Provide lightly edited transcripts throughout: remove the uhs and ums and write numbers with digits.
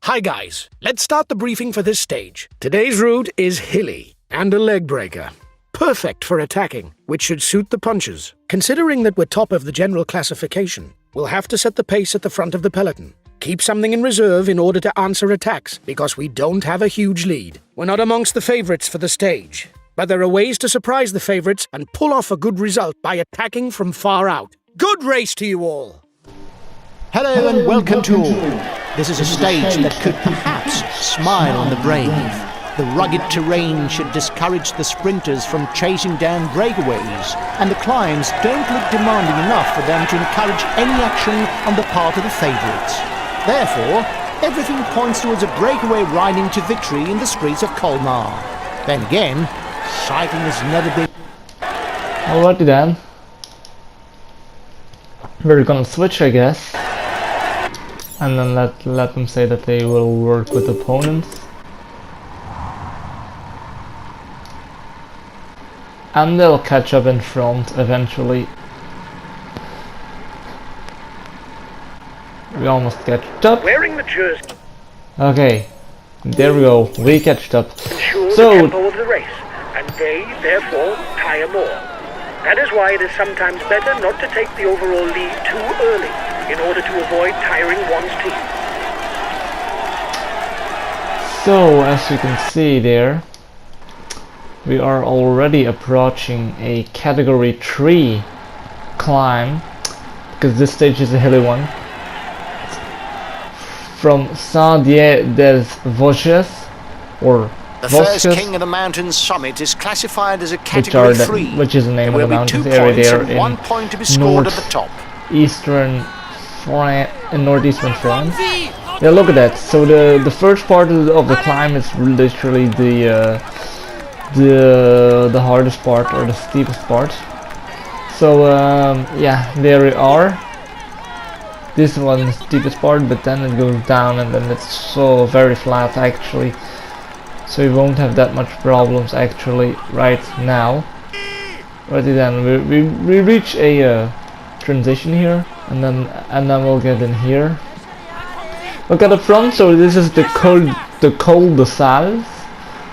Hi guys, let's start the briefing for this stage. Today's route is hilly and a leg breaker. Perfect for attacking, which should suit the punchers. Considering that we're top of the general classification, we'll have to set the pace at the front of the peloton. Keep something in reserve in order to answer attacks, because we don't have a huge lead. We're not amongst the favorites for the stage, but there are ways to surprise the favorites and pull off a good result by attacking from far out. Good race to you all! Hello and welcome to all. This is a stage that could perhaps smile on the brave. The rugged terrain should discourage the sprinters from chasing down breakaways, and the climbs don't look demanding enough for them to encourage any action on the part of the favourites. Therefore, everything points towards a breakaway riding to victory in the streets of Colmar. Then again, cycling has never been... Alrighty then. We're gonna switch, I guess. And then let them say that they will work with opponents. And they'll catch up in front eventually. We almost catched up. Wearing the jersey. Okay, there we go. We catched up. Ensure So the tempo of the race, and they therefore tire more. That is why it is sometimes better not to take the overall lead too early, in order to avoid tiring one's team. So, as you can see there, we are already approaching a category 3 climb, because this stage is a hilly one. From Saint-Dié-des-Vosges, or The Vosges, first king of the mountain's summit is classified as a category 3. which is the name of the There will be mountains 2 area points there and in 1 point to be scored at the top. northeastern France. Yeah, look at that. So the first part of the climb is literally the hardest part, or the steepest part. So yeah, there we are. This one is the steepest part, but then it goes down, and then it's so very flat actually. So we won't have that much problems actually right now. Righty then, we reach a transition here, and then we'll get in here. Look at the front. So this is the Col de Sales.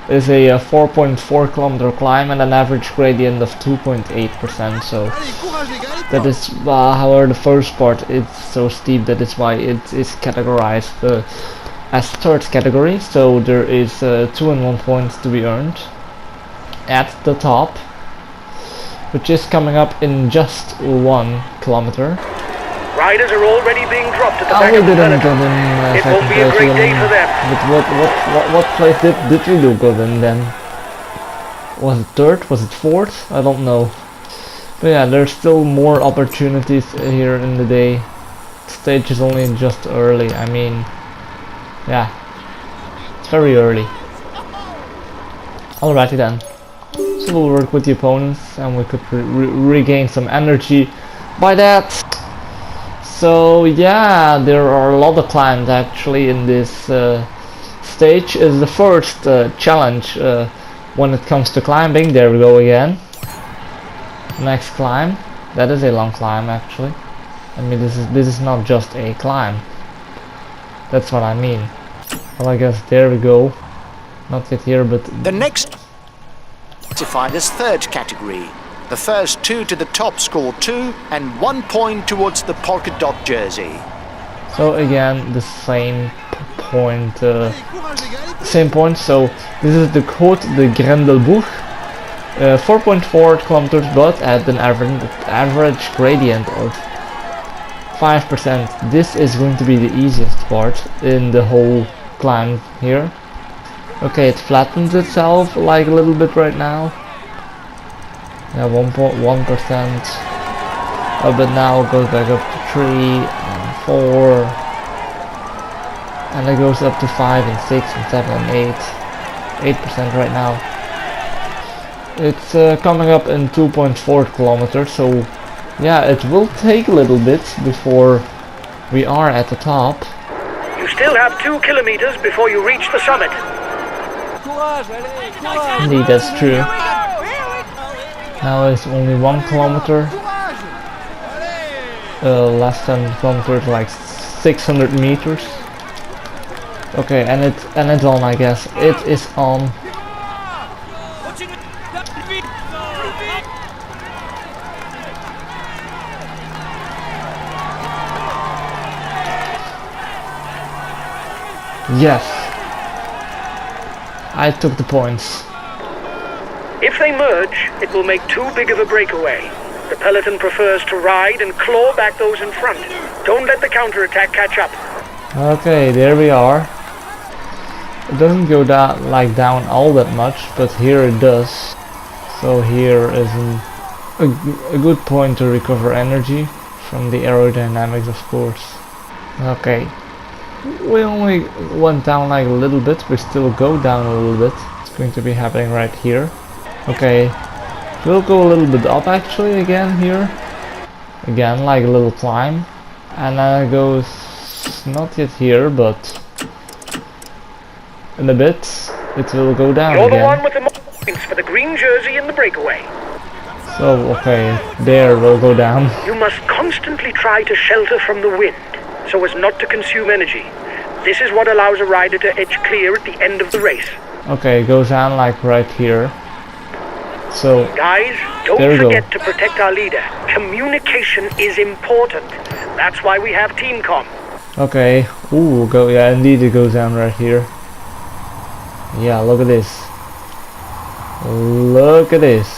It's a 4.4 kilometer climb and an average gradient of 2.8%. So that is however the first part is so steep, that is why it is categorized as third category. So there is 2 and 1 points to be earned at the top, which is coming up in just 1 kilometer. Riders are already being dropped at the back We of the didn't peloton. get in It second won't be a place. great day for them. But what place did we do good in then? Was it third? Was it fourth? I don't know. But yeah, there's still more opportunities here in the day. The stage is only just early. I mean, yeah, it's very early. Alrighty then. So we'll work with the opponents, and we could regain some energy by that. So yeah, there are a lot of climbs actually in this stage. Is the first challenge when it comes to climbing. There we go again. Next climb. That is a long climb actually. I mean, this is not just a climb. That's what I mean. Well, I guess there we go. Not yet here, but The next classified as third category. The first 2 to the top score 2 and 1 point towards the polka dot jersey. so again the same point. So this is the Côte de Grendelbourg. 4.4 kilometers, but at an average gradient of 5%. This is going to be the easiest part in the whole climb here. Okay, it flattens itself like a little bit right now. Yeah, 1.1%. But now it goes back up to 3 and 4. And it goes up to 5 and 6 and 7 and 8. 8% right now. It's coming up in 2.4 kilometers, so yeah, it will take a little bit before we are at the top. You still have 2 kilometers before you reach the summit. Indeed, that's true. Now it's only 1 kilometer. Last 10 kilometers, like 600 meters. Okay, and it's on, I guess. It is on. Yes. I took the points. If they merge, it will make too big of a breakaway. The peloton prefers to ride and claw back those in front. Don't let the counterattack catch up. Okay, there we are. It doesn't go down all that much, but here it does. So here is a good point to recover energy from the aerodynamics, of course. Okay. We only went down like a little bit, we still go down a little bit. It's going to be happening right here. Okay, we'll go a little bit up actually again here. Again, like a little climb. And then it goes not yet here, but in a bit it will go down You're again. the one with the most points for the green jersey in the breakaway. So, okay, there we'll go down. You must constantly try to shelter from the wind, so as not to consume energy. This is what allows a rider to edge clear at the end of the race. Okay, it goes down like right here. So, guys, don't forget to protect our leader. Communication is important. That's why we have team comm. Okay, ooh, yeah, indeed it goes down right here. Yeah, look at this. Look at this.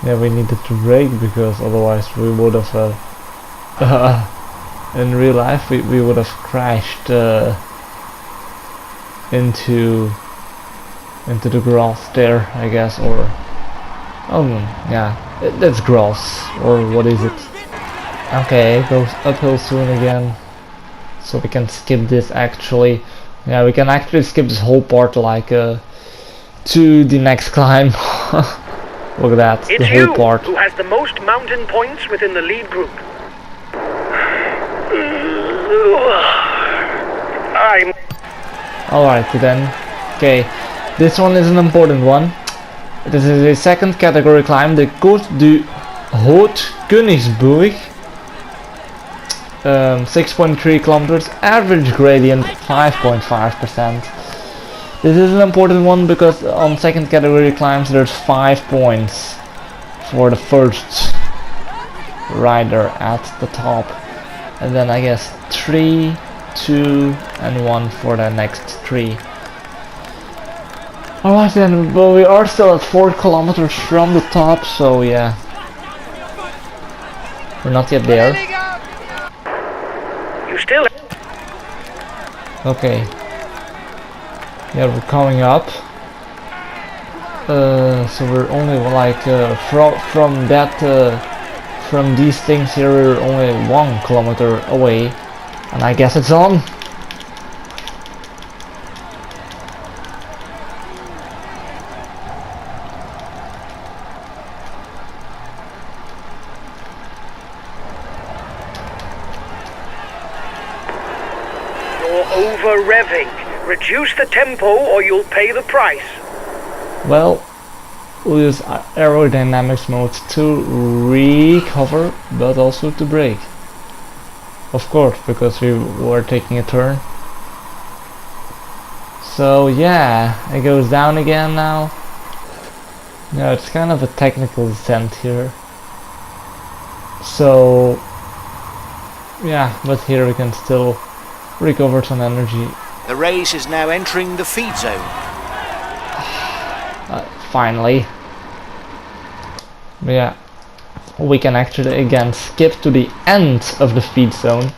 Yeah, we needed to brake because otherwise we would have in real life we would have crashed into the grass there, I guess, or yeah, that's grass, or what is it? Okay, it goes uphill soon again, so we can skip this actually. Yeah, we can actually skip this whole part like to the next climb. Look at that, it's the whole you part. Who has the most mountain points within the lead group. Alright then, okay, this one is an important one. This is a second category climb, the Côte du Haut-Königsbourg. 6.3 kilometers, average gradient 5.5%. This is an important one because on second category climbs there's 5 points for the first rider at the top, and then I guess 3, 2 and 1 for the next 3. Alright then, but we are still at 4 kilometers from the top, so yeah, we're not yet there. You still okay. Yeah, we're coming up. So we're only like from these things here, we're only 1 kilometer away, and I guess it's on. You're over-revving. Reduce the tempo or you'll pay the price. Well, we'll use aerodynamics mode to recover, but also to brake. Of course, because we were taking a turn. So yeah, it goes down again now. Yeah, it's kind of a technical descent here. So yeah, but here we can still recover some energy. The race is now entering the feed zone. Finally. But yeah, we can actually again skip to the end of the feed zone.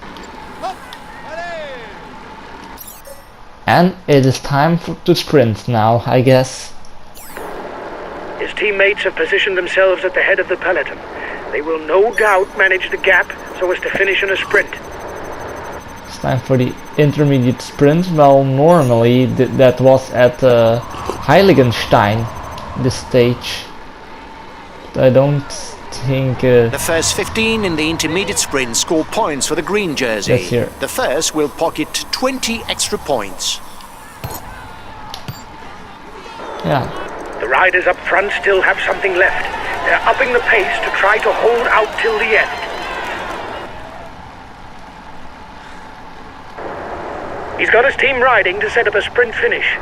And it is time to sprint now, I guess. His teammates have positioned themselves at the head of the peloton. They will no doubt manage the gap so as to finish in a sprint. It's time for the intermediate sprint. Well, normally that was at Heiligenstein, this stage. But I don't think... The first 15 in the intermediate sprint score points for the green jersey. Yes, here. The first will pocket 20 extra points. Yeah. The riders up front still have something left. They're upping the pace to try to hold out till the end. He's got his team riding to set up a sprint finish.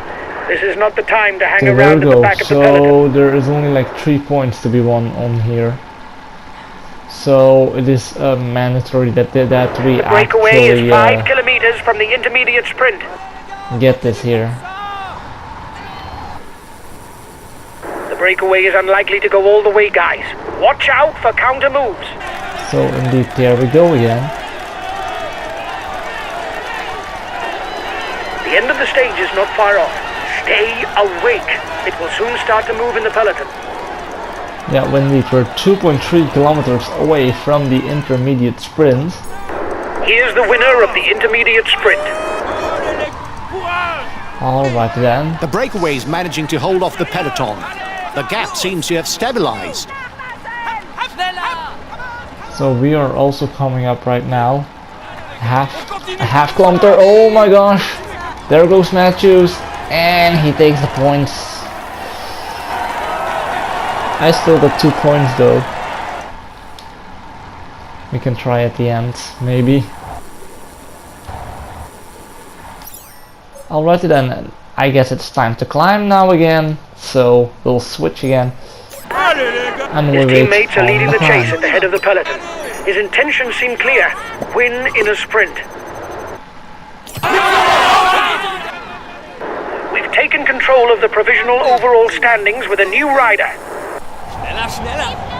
This is not the time to hang So there around we at the go. back of the peloton. So there is only like 3 points to be won on here. So it is mandatory that we The breakaway is 5 actually kilometers from the intermediate sprint. get this here. The breakaway is unlikely to go all the way, guys. Watch out for counter moves. So indeed, there we go again. The end of the stage is not far off. Stay awake. It will soon start to move in the peloton. Yeah, indeed, we're 2.3 kilometers away from the intermediate sprint. Here's the winner of the intermediate sprint. Alright then. The breakaway's managing to hold off the peloton. The gap seems to have stabilized. So we are also coming up right now. A half kilometer. Oh my gosh! There goes Matthews, and he takes the points. I still got 2 points though. We can try at the end, maybe. Alrighty then, I guess it's time to climb now again, so we'll switch again. And His we'll teammates are leading the chase climb. at the head of the peloton. His intentions seem clear. Win in a sprint. We've taken control of the provisional overall standings with a new rider.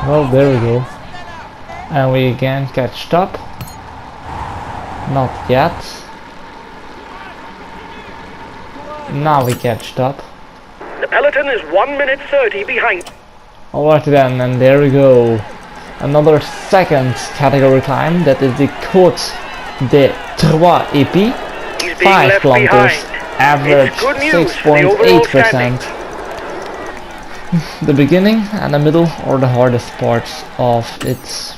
Well, there we go. And we again catched up. Not yet. Now we catched up. The peloton is 1 minute 30 behind. Alright then, and there we go. Another second category climb, that is the Côte des Trois Épis. He's being 5 left kilometers, behind. average It's good news for the overall 6.8%. The beginning and the middle are the hardest parts of it.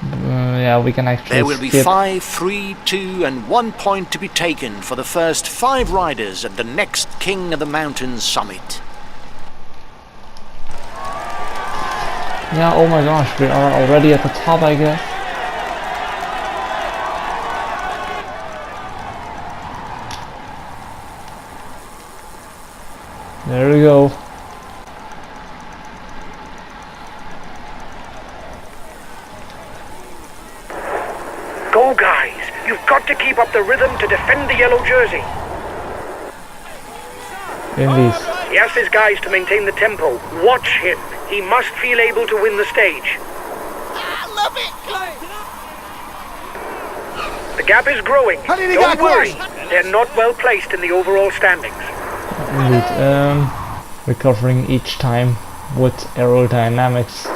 Yeah, we can actually There will be skip. 5, 3, 2 and 1 point to be taken for the first 5 riders at the next King of the Mountains summit. Yeah, oh my gosh, we are already at the top, I guess. There we go. Go, guys. You've got to keep up the rhythm to defend the yellow jersey. Indeed. He asks his guys to maintain the tempo. Watch him. He must feel able to win the stage. The gap is growing. Don't worry. They're not well placed in the overall standings. Indeed. Recovering each time with aerodynamics.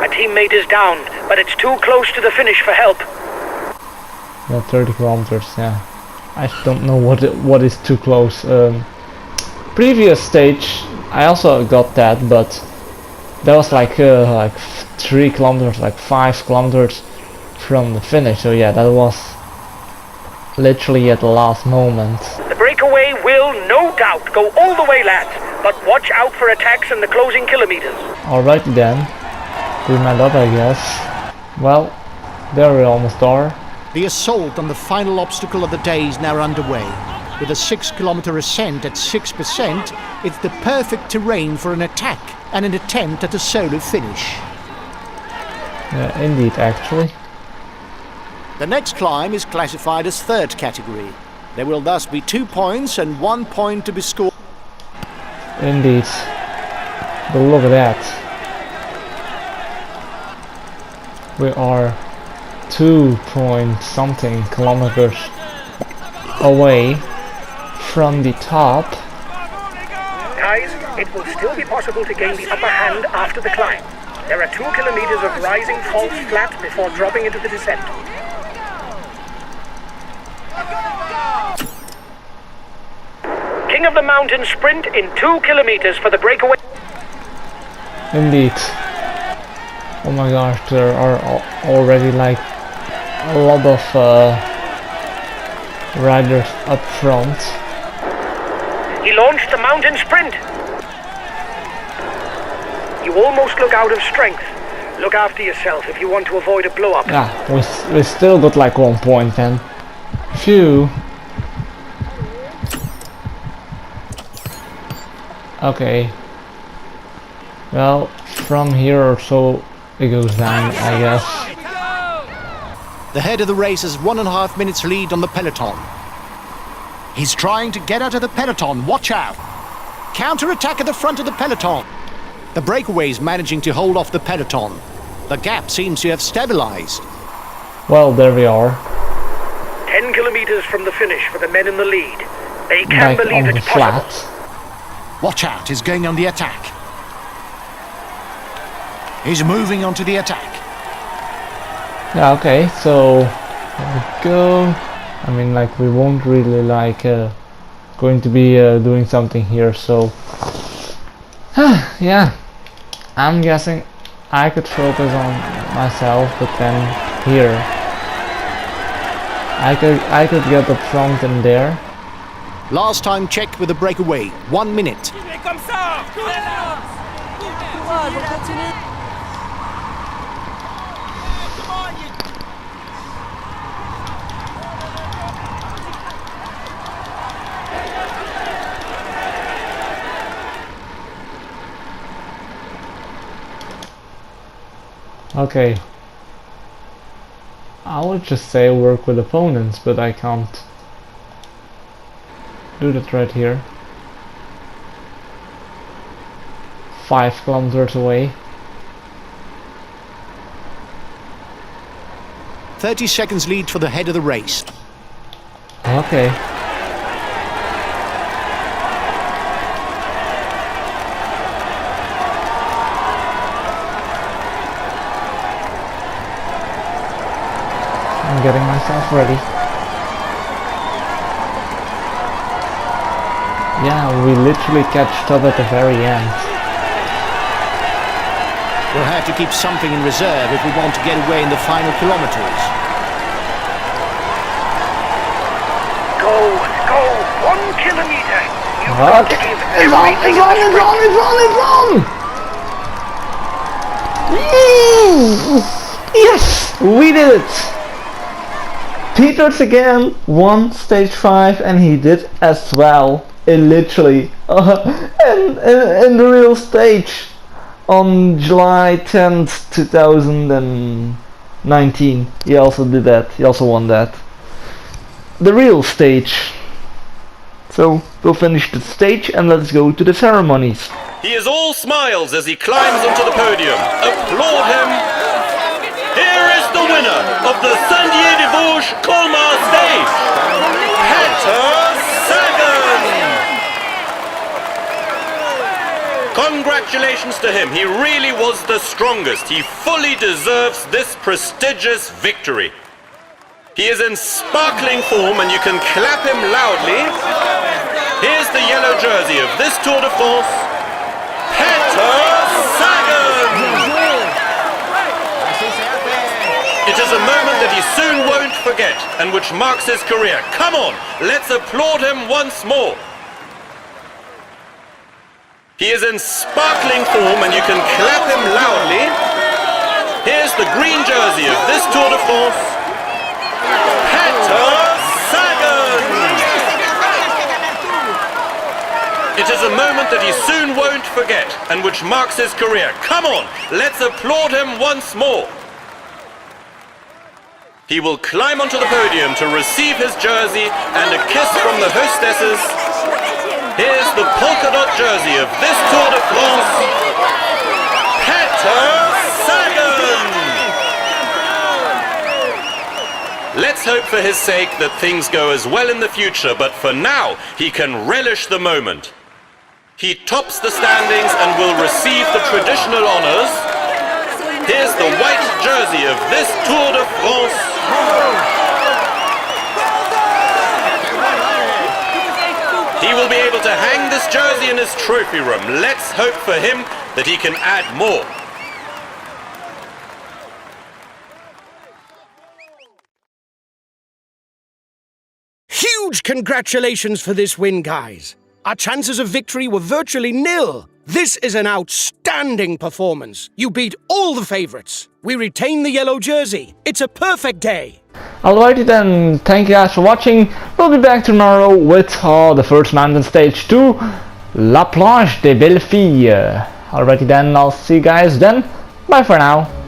A teammate is down, but it's too close to the finish for help. Yeah, 30 kilometers, yeah. I don't know what is too close. Previous stage, I also got that, but that was like 3 kilometers, like 5 kilometers from the finish. So yeah, that was literally at the last moment. The breakaway will, no doubt, go all the way, lads. But watch out for attacks in the closing kilometers. Alrighty then. We met up, I guess. Well, there we almost are. The assault on the final obstacle of the day is now underway. With a 6-kilometer ascent at 6%, it's the perfect terrain for an attack and an attempt at a solo finish. Yeah, indeed, actually. The next climb is classified as third category. There will thus be 2 points and 1 point to be scored. Indeed. But look at that. We are 2-point-something kilometers away from the top. Guys, it will still be possible to gain the upper hand after the climb. There are 2 kilometers of rising false flat before dropping into the descent. King of the Mountain sprint in 2 kilometers for the breakaway. Indeed. Oh my gosh, there are already like a lot of riders up front. He launched the mountain sprint. You almost look out of strength. Look after yourself if you want to avoid a blow-up. Yeah, we still got like 1 point then. Phew. Okay. Well, from here or so it goes down, I guess. The head of the race has 1.5 minutes lead on the peloton. He's trying to get out of the peloton. Watch out! Counter-attack at the front of the peloton. The breakaway's managing to hold off the peloton. The gap seems to have stabilized. Well, there we are. 10 kilometers from the finish for the men in the lead. They can Back believe on the it's possible. flat. Watch out, he's going on the attack. He's moving onto the attack. Yeah, okay, so there we go. I mean, like, we won't really like going to be doing something here, so yeah, I'm guessing I could focus on myself, but then here I could get up front in there. Last time checked with the breakaway, 1 minute. Okay, I would just say work with opponents, but I can't do that right here. 5 kilometers away. 30 seconds lead for the head of the race. Okay. I'm getting myself ready. Yeah, we literally catched up at the very end. We'll have to keep something in reserve if we want to get away in the final kilometers. Go, 1 kilometer. You've What? got to give It's on! everything It's on! in the It's on! It's on! Yes! We did it! Peters again won stage 5 and he did as well. It literally in the real stage on July 10th 2019 he also did that. He also won that. The real stage. So we'll finish the stage and let's go to the ceremonies. He is all smiles as he climbs onto the podium. Applaud him. Here is the winner of the Saint-Dié-des-Vosges Colmar stage, Peter Sagan. Congratulations to him. He really was the strongest. He fully deserves this prestigious victory. He is in sparkling form and you can clap him loudly. Here's the yellow jersey of this Tour de France, Peter Sagan. It is a moment that he soon won't forget and which marks his career. Come on, let's applaud him once more. He is in sparkling form and you can clap him loudly. Here's the green jersey of this Tour de France, Peter Sagan. It is a moment that he soon won't forget and which marks his career. Come on, let's applaud him once more. He will climb onto the podium to receive his jersey and a kiss from the hostesses. Here's the polka dot jersey of this Tour de France, Peter Sagan. Let's hope for his sake that things go as well in the future, but for now, he can relish the moment. He tops the standings and will receive the traditional honors. Here's the white jersey of this Tour de France. He will be able to hang this jersey in his trophy room. Let's hope for him that he can add more. Huge congratulations for this win, guys. Our chances of victory were virtually nil. This is an outstanding outstanding performance. You beat all the favorites. We retain the yellow jersey. It's a perfect day. Alrighty then, thank you guys for watching. We'll be back tomorrow with the first mountain stage to La Plage des Belles Filles. Alrighty then, I'll see you guys then. Bye for now.